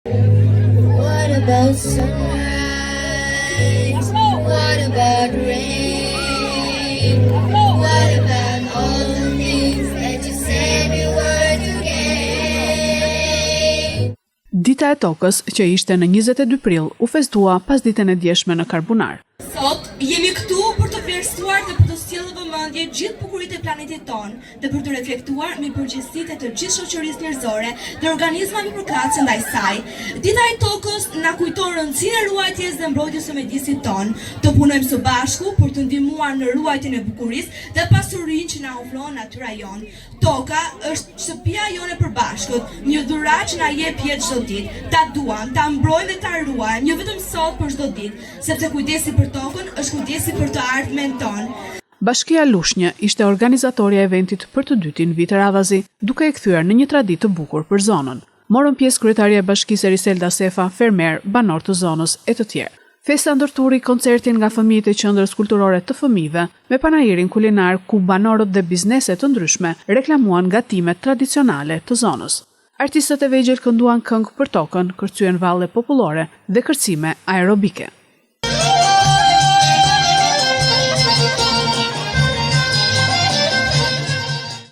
What about sunrise? What about rain? What about all the things that you said we were to gain? Dita e tokës, që ishte në 22 prill, u festua pas ditën e djeshme në Karbunar. Sot jemi këtu për të vlerësuar dhe për të sjellë vëmendje gjithë bukuritë e planetit tonë dhe për të reflektuar mbi përgjegjësitë e të gjithë shoqërisë njerëzore dhe organizmave përkatëse ndaj saj. Dita e tokës na kujton rëndësinë e ruajtjes dhe mbrojtjes së mjedisit tonë. Të punojmë së bashku për të ndihmuar në ruajtjen e bukurisë dhe pasurinë që na ofron natyra jonë. Toka është shtëpia jonë e përbashkët, një dhuratë që na jep jetë çdo ditë. Ta duam, ta mbrojmë dhe ta ruajmë, jo vetëm sot por çdo ditë, sepse kujdesi për tokën është kujdesi për të ardhmen tonë. Bashkia Lushnjë ishte organizatorja e eventit për të dytin vit radhazi, duke e kthyer në një traditë të bukur për zonën. Morën pjesë kryetaria e bashkisë Eriselda Sefa, fermer, banor të zonës e të tjerë. Festa ndërturi koncertin nga fëmijët e qendrës kulturore të fëmijëve, me panajirin kulinar ku banorët dhe bizneset të ndryshme reklamuan gatimet tradicionale të zonës. Artistët e vegjël kënduan këngë për tokën, kërcyen valle popullore dhe kërcime aerobike.